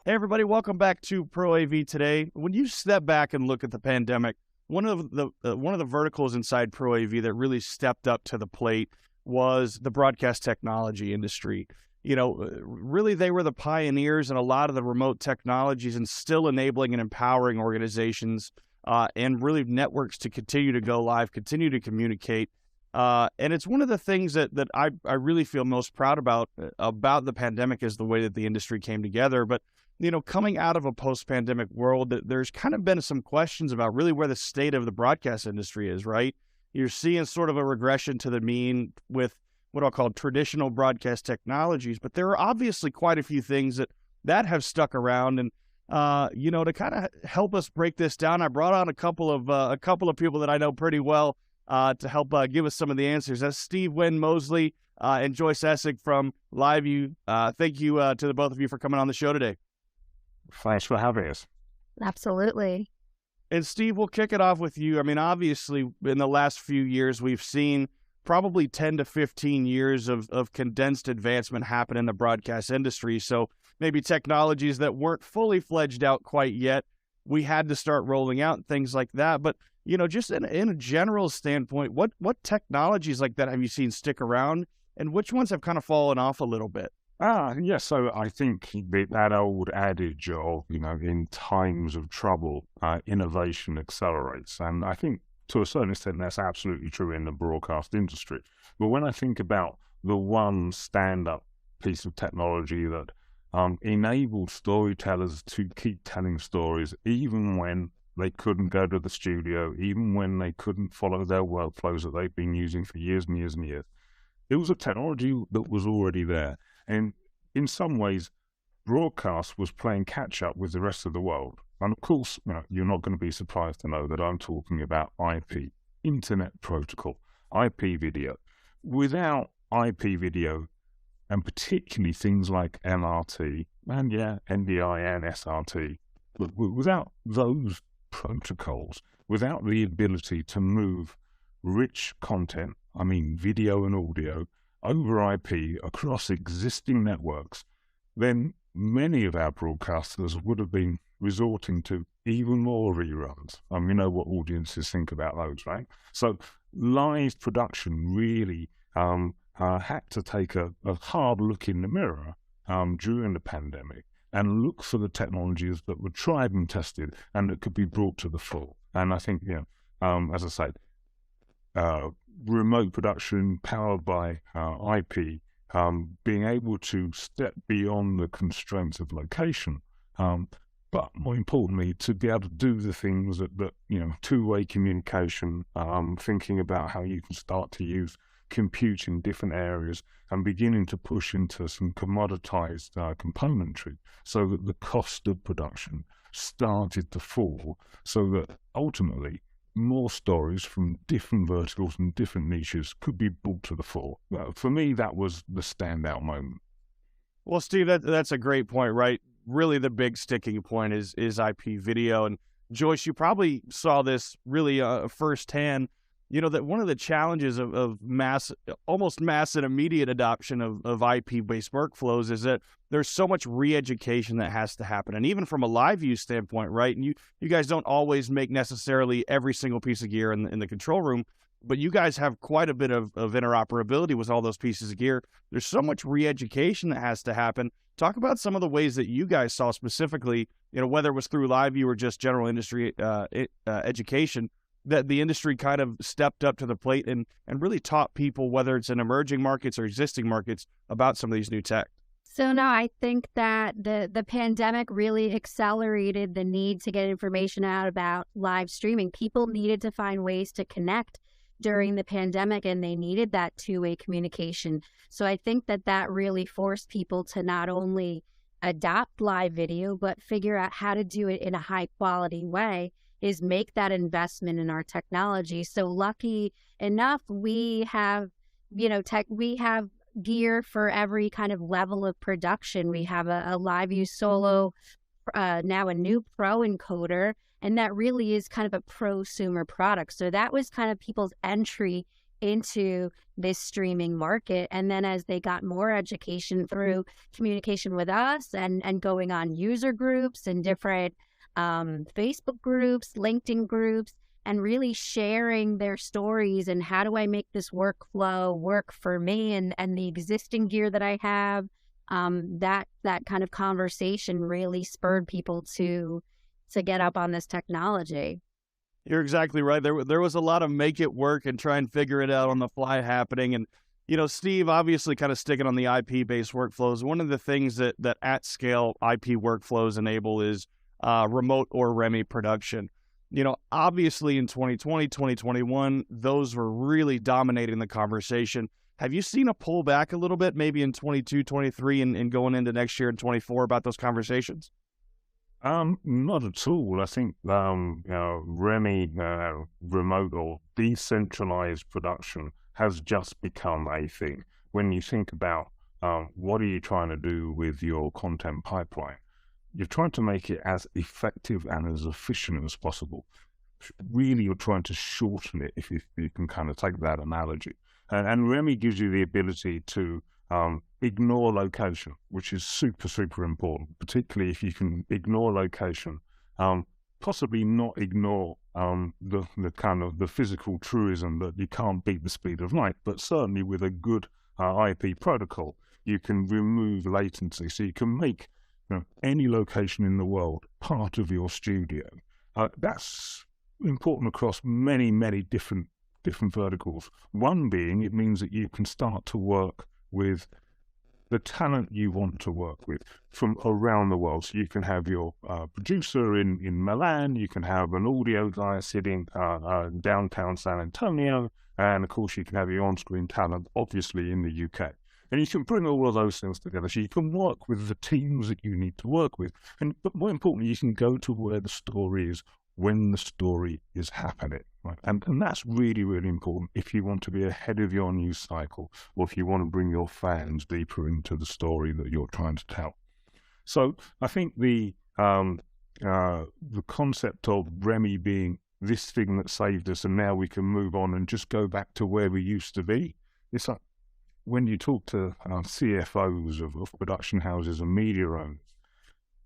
Hey, everybody, welcome back to Pro AV Today. When you step back and look at the pandemic, one of the verticals inside Pro AV that really stepped up to the plate was the broadcast technology industry. Really they were the pioneers in a lot of the remote technologies and still enabling and empowering organizations and really networks to continue to go live, continue to communicate. And it's one of the things that I really feel most proud about the pandemic is the way that the industry came together. But coming out of a post-pandemic world, there's kind of been some questions about really where the state of the broadcast industry is, right? You're seeing sort of a regression to the mean with what I'll call traditional broadcast technologies, but there are obviously quite a few things that have stuck around. And, to kind of help us break this down, I brought on a couple of people that I know pretty well to help give us some of the answers. That's Steve Wind-Mozley and Joyce Essig from LiveU. Thank you to the both of you for coming on the show today. Thanks for having us. Absolutely. And Steve, we'll kick it off with you. I mean, obviously, in the last few years, we've seen probably 10 to 15 years of condensed advancement happen in the broadcast industry. So maybe technologies that weren't fully fledged out quite yet, we had to start rolling out and things like that. But, just in a general standpoint, what technologies like that have you seen stick around, and which ones have kind of fallen off a little bit? Yes. So I think that old adage of, in times of trouble, innovation accelerates. And I think to a certain extent, that's absolutely true in the broadcast industry. But when I think about the one stand-up piece of technology that enabled storytellers to keep telling stories, even when they couldn't go to the studio, even when they couldn't follow their workflows that they've been using for years and years and years, it was a technology that was already there. And in some ways, broadcast was playing catch-up with the rest of the world. And of course, you're not going to be surprised to know that I'm talking about IP, Internet Protocol, IP video. Without IP video, and particularly things like MRT, and NDI and SRT, but without those protocols, without the ability to move rich content, I mean video and audio, over IP across existing networks, then many of our broadcasters would have been resorting to even more reruns. We know what audiences think about those, right? So live production really had to take a hard look in the mirror during the pandemic and look for the technologies that were tried and tested and that could be brought to the fore. And I think, as I said, remote production powered by IP, being able to step beyond the constraints of location, but more importantly, to be able to do the things that two-way communication, thinking about how you can start to use compute in different areas and beginning to push into some commoditized componentry so that the cost of production started to fall, so that ultimately more stories from different verticals and different niches could be brought to the fore. For me, that was the standout moment. Well, Steve, that's a great point, right? Really the big sticking point is IP video. And Joyce, you probably saw this really firsthand, that one of the challenges of almost mass and immediate adoption of IP-based workflows is that there's so much re-education that has to happen. And even from a LiveU standpoint, right? And you guys don't always make necessarily every single piece of gear in the control room, but you guys have quite a bit of interoperability with all those pieces of gear. There's so much re-education that has to happen. Talk about some of the ways that you guys saw specifically, whether it was through LiveU or just general industry education, that the industry kind of stepped up to the plate and really taught people, whether it's in emerging markets or existing markets, about some of these new tech. So no, I think that the pandemic really accelerated the need to get information out about live streaming. People needed to find ways to connect during the pandemic, and they needed that two-way communication. So I think that really forced people to not only adopt live video, but figure out how to do it in a high-quality way, is make that investment in our technology. So lucky enough, we have, we have gear for every kind of level of production. We have a LiveU Solo, now a new Pro encoder, and that really is kind of a prosumer product. So that was kind of people's entry into this streaming market. And then as they got more education through communication with us and going on user groups and different Facebook groups, LinkedIn groups, and really sharing their stories and how do I make this workflow work for me and the existing gear that I have, that kind of conversation really spurred people to get up on this technology. You're exactly right. There was a lot of make it work and try and figure it out on the fly happening. And, Steve, obviously kind of sticking on the IP-based workflows. One of the things that at-scale IP workflows enable is remote or REMI production. Obviously in 2020, 2021, those were really dominating the conversation. Have you seen a pullback a little bit, maybe in 22, 23, and going into next year in 24 about those conversations? Not at all. I think REMI, remote or decentralized production, has just become a thing. When you think about what are you trying to do with your content pipeline, you're trying to make it as effective and as efficient as possible. Really, you're trying to shorten it, if you can kind of take that analogy. And REMI gives you the ability to ignore location, which is super, super important, particularly if you can ignore location, possibly not ignore the kind of the physical truism that you can't beat the speed of light, but certainly with a good IP protocol, you can remove latency. So you can make any location in the world part of your studio. That's important across many, many different verticals. One being, it means that you can start to work with the talent you want to work with from around the world. So you can have your producer in Milan, you can have an audio guy sitting downtown San Antonio, and of course you can have your on-screen talent, obviously, in the UK. And you can bring all of those things together so you can work with the teams that you need to work with. But more importantly, you can go to where the story is when the story is happening. Right? And that's really, really important if you want to be ahead of your news cycle, or if you want to bring your fans deeper into the story that you're trying to tell. So I think the concept of REMI being this thing that saved us and now we can move on and just go back to where we used to be, it's like when you talk to CFOs of production houses and media owners,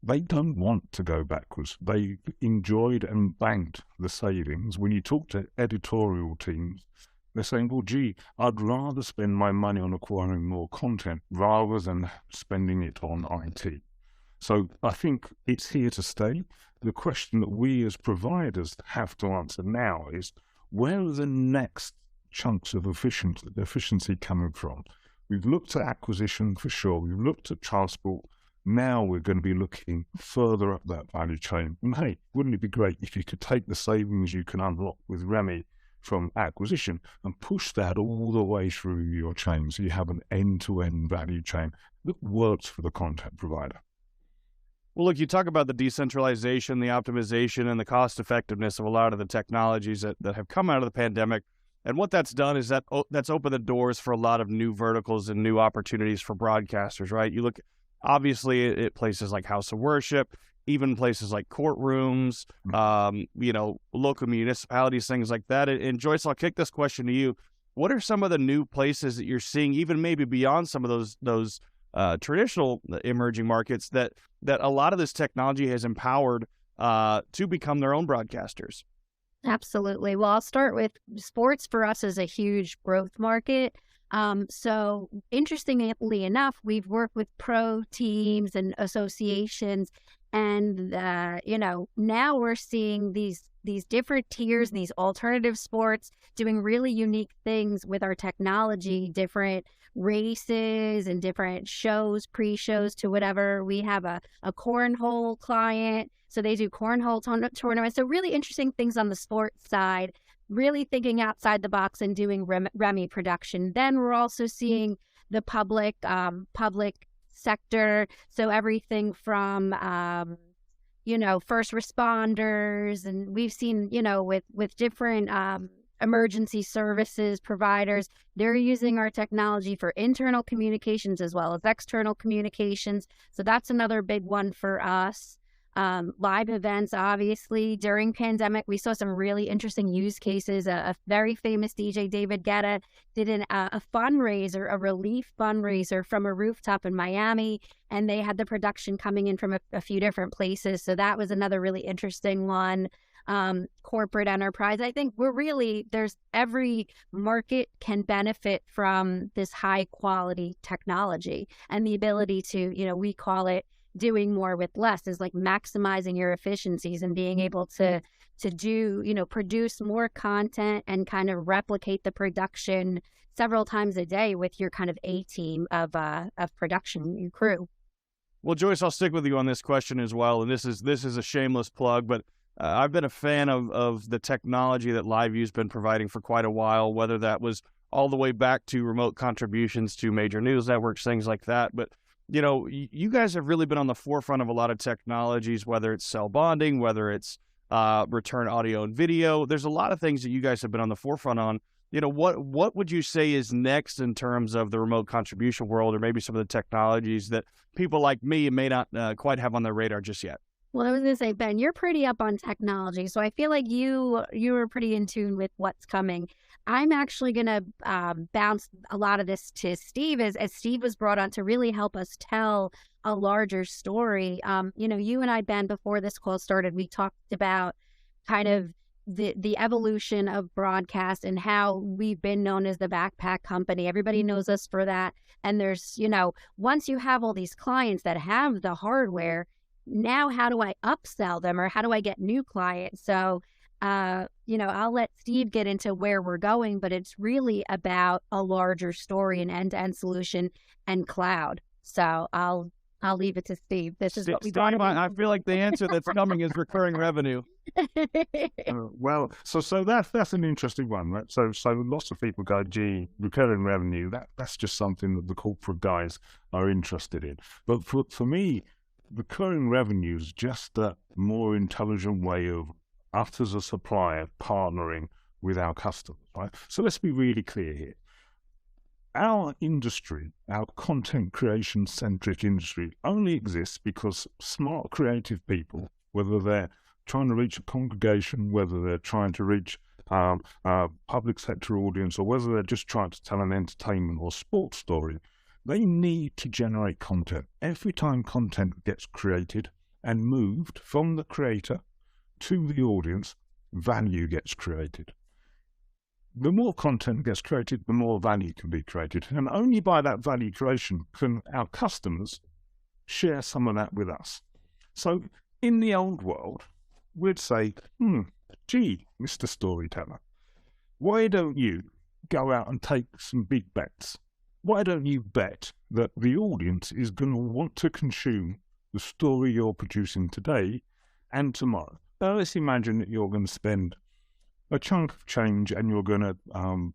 they don't want to go backwards. They enjoyed and banked the savings. When you talk to editorial teams, they're saying, well, gee, I'd rather spend my money on acquiring more content rather than spending it on IT. So I think it's here to stay. The question that we as providers have to answer now is, where are the next chunks of efficiency coming from? We've looked at acquisition for sure. We've looked at transport. Now we're going to be looking further up that value chain. And hey, wouldn't it be great if you could take the savings you can unlock with REMI from acquisition and push that all the way through your chain so you have an end-to-end value chain that works for the content provider? Well, look, you talk about the decentralization, the optimization, and the cost effectiveness of a lot of the technologies that have come out of the pandemic. And what that's done is that's opened the doors for a lot of new verticals and new opportunities for broadcasters, right? You look, obviously, at places like House of Worship, even places like courtrooms, local municipalities, things like that. And Joyce, I'll kick this question to you. What are some of the new places that you're seeing, even maybe beyond some of those traditional emerging markets, that a lot of this technology has empowered to become their own broadcasters? Absolutely. Well, I'll start with sports. For us is a huge growth market. So interestingly enough, we've worked with pro teams and associations, and now we're seeing these different tiers, these alternative sports doing really unique things with our technology, different races and different shows, pre-shows to whatever. We have a cornhole client, so they do cornhole tournaments. So really interesting things on the sports side, really thinking outside the box and doing REMI production. Then we're also seeing the public sector. So everything from, first responders, and we've seen, with different emergency services providers, they're using our technology for internal communications as well as external communications. So that's another big one for us. Live events, obviously, during pandemic, we saw some really interesting use cases. A very famous DJ, David Guetta, did a fundraiser, a relief fundraiser from a rooftop in Miami, and they had the production coming in from a few different places. So that was another really interesting one. Corporate enterprise. I think there's every market can benefit from this high quality technology and the ability to, we call it doing more with less, is like maximizing your efficiencies and being able to do, produce more content and kind of replicate the production several times a day with your kind of A team of production crew. Well, Joyce, I'll stick with you on this question as well. And this is a shameless plug, but I've been a fan of the technology that LiveU's been providing for quite a while, whether that was all the way back to remote contributions to major news networks, things like that. But, you guys have really been on the forefront of a lot of technologies, whether it's cell bonding, whether it's return audio and video. There's a lot of things that you guys have been on the forefront on. What would you say is next in terms of the remote contribution world, or maybe some of the technologies that people like me may not quite have on their radar just yet? Well, I was going to say, Ben, you're pretty up on technology, so I feel like you are pretty in tune with what's coming. I'm actually going to bounce a lot of this to Steve, as Steve was brought on to really help us tell a larger story. You and I, Ben, before this call started, we talked about kind of the evolution of broadcast and how we've been known as the backpack company. Everybody knows us for that. And there's, once you have all these clients that have the hardware, now how do I upsell them, or how do I get new clients? So, I'll let Steve get into where we're going, but it's really about a larger story, an end-to-end solution, and cloud. So I'll leave it to Steve. This is what we do. I feel like the answer that's coming is recurring revenue. Well, so that's an interesting one, right? So lots of people go, gee, recurring revenue, that's just something that the corporate guys are interested in. But for me, recurring revenue is just a more intelligent way of us as a supplier partnering with our customers, right? So let's be really clear here. Our industry, our content creation-centric industry, only exists because smart, creative people, whether they're trying to reach a congregation, whether they're trying to reach a public sector audience, or whether they're just trying to tell an entertainment or sports story, they need to generate content. Every time content gets created and moved from the creator to the audience, value gets created. The more content gets created, the more value can be created. And only by that value creation can our customers share some of that with us. So in the old world, we'd say, gee, Mr. Storyteller, why don't you go out and take some big bets? Why don't you bet that the audience is going to want to consume the story you're producing today and tomorrow? Now, let's imagine that you're going to spend a chunk of change and you're going to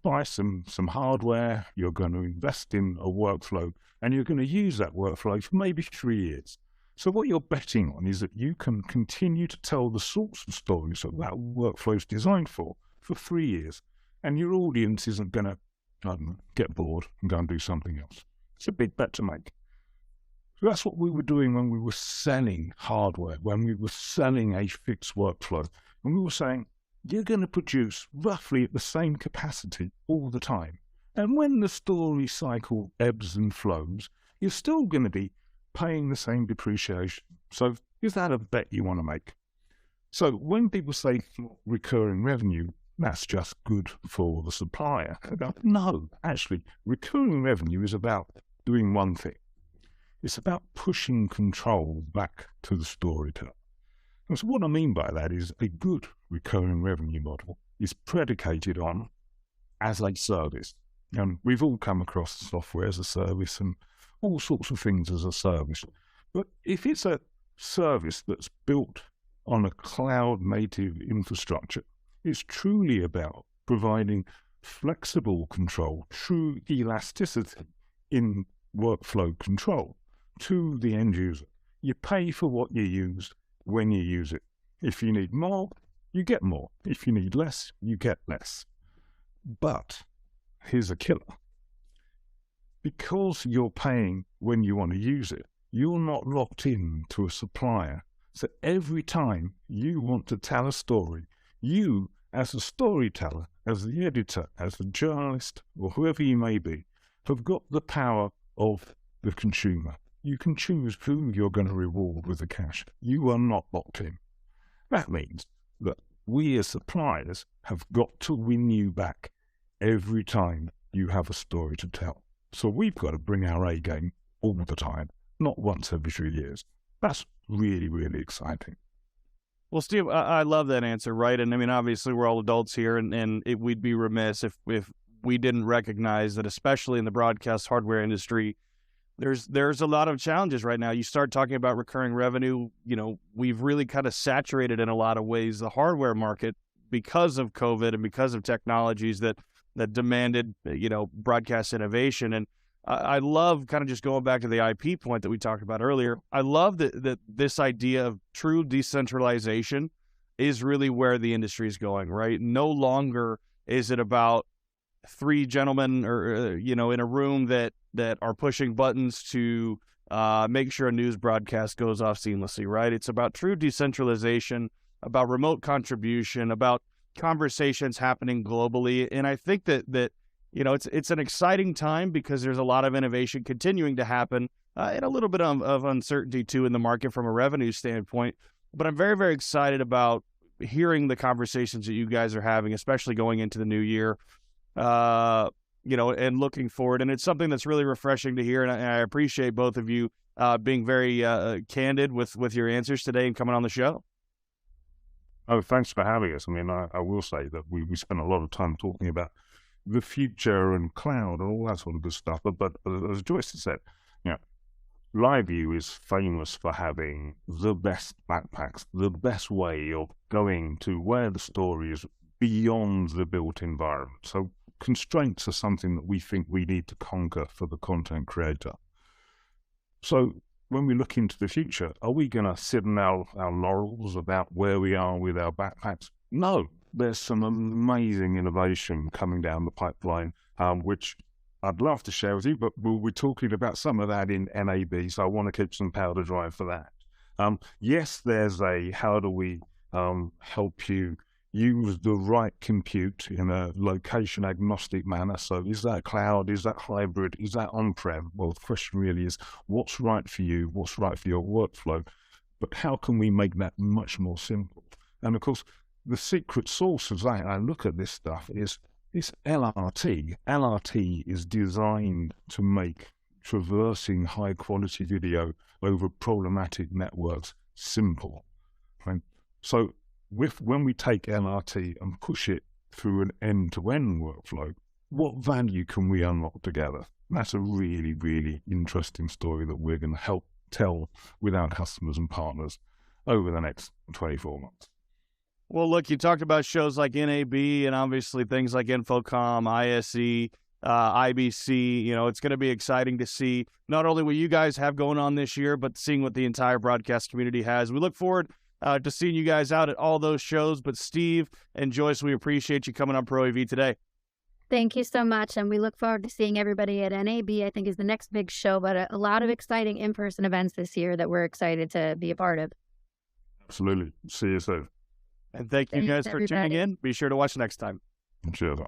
buy some hardware, you're going to invest in a workflow, and you're going to use that workflow for maybe 3 years. So what you're betting on is that you can continue to tell the sorts of stories that that workflow is designed for 3 years, and your audience isn't going to get bored and go and do something else. It's a big bet to make. So that's what we were doing when we were selling hardware, when we were selling a fixed workflow. And we were saying, you're going to produce roughly at the same capacity all the time. And when the story cycle ebbs and flows, you're still going to be paying the same depreciation. So is that a bet you want to make? So when people say recurring revenue, that's just good for the supplier. No, actually, recurring revenue is about doing one thing. It's about pushing control back to the storyteller. And so what I mean by that is a good recurring revenue model is predicated on as a service. And we've all come across software as a service and all sorts of things as a service. But if it's a service that's built on a cloud-native infrastructure, it's truly about providing flexible control, true elasticity in workflow control to the end user. You pay for what you use when you use it. If you need more, you get more. If you need less, you get less. But here's a killer. Because you're paying when you want to use it, you're not locked in to a supplier So every time you want to tell a story, you, as a storyteller, as the editor, as the journalist, or whoever you may be, have got the power of the consumer. You can choose whom you're going to reward with the cash. You are not locked in. That means that we as suppliers have got to win you back every time you have a story to tell. So we've got to bring our A game all the time, not once every 3 years. That's really, really exciting. Well, Steve, I love that answer, right? And I mean, obviously, we're all adults here, and we'd be remiss if we didn't recognize that, especially in the broadcast hardware industry, there's a lot of challenges right now. You start talking about recurring revenue, we've really kind of saturated in a lot of ways the hardware market because of COVID and because of technologies that demanded, broadcast innovation. And I love kind of just going back to the IP point that we talked about earlier. I love that this idea of true decentralization is really where the industry is going, right? No longer is it about three gentlemen or, in a room that are pushing buttons to make sure a news broadcast goes off seamlessly, right? It's about true decentralization, about remote contribution, about conversations happening globally. And I think that it's an exciting time because there's a lot of innovation continuing to happen and a little bit of uncertainty too in the market from a revenue standpoint. But I'm very, very excited about hearing the conversations that you guys are having, especially going into the new year, and looking forward. And it's something that's really refreshing to hear. And I appreciate both of you being very candid with your answers today and coming on the show. Oh, thanks for having us. I mean, I will say that we spent a lot of time talking about the future and cloud and all that sort of good stuff. But as Joyce said, LiveU is famous for having the best backpacks, the best way of going to where the story is beyond the built environment. So constraints are something that we think we need to conquer for the content creator. So when we look into the future, are we going to sit on our laurels about where we are with our backpacks? No. There's some amazing innovation coming down the pipeline, which I'd love to share with you, but we're talking about some of that in NAB, so I want to keep some powder dry for that. Yes, there's a how do we help you use the right compute in a location-agnostic manner. So is that cloud? Is that hybrid? Is that on-prem? Well, the question really is, what's right for you? What's right for your workflow? But how can we make that much more simple? And of course, the secret sauce as I look at this stuff is LRT. LRT is designed to make traversing high-quality video over problematic networks simple. Right? So when we take LRT and push it through an end-to-end workflow, what value can we unlock together? That's a really, really interesting story that we're going to help tell with our customers and partners over the next 24 months. Well, look, you talked about shows like NAB and obviously things like Infocom, ISE, IBC. It's going to be exciting to see not only what you guys have going on this year, but seeing what the entire broadcast community has. We look forward to seeing you guys out at all those shows. But Steve and Joyce, we appreciate you coming on Pro AV today. Thank you so much. And we look forward to seeing everybody at NAB, I think is the next big show, but a lot of exciting in-person events this year that we're excited to be a part of. Absolutely. See you soon. And thank you guys for tuning in. Be sure to watch next time. Cheers.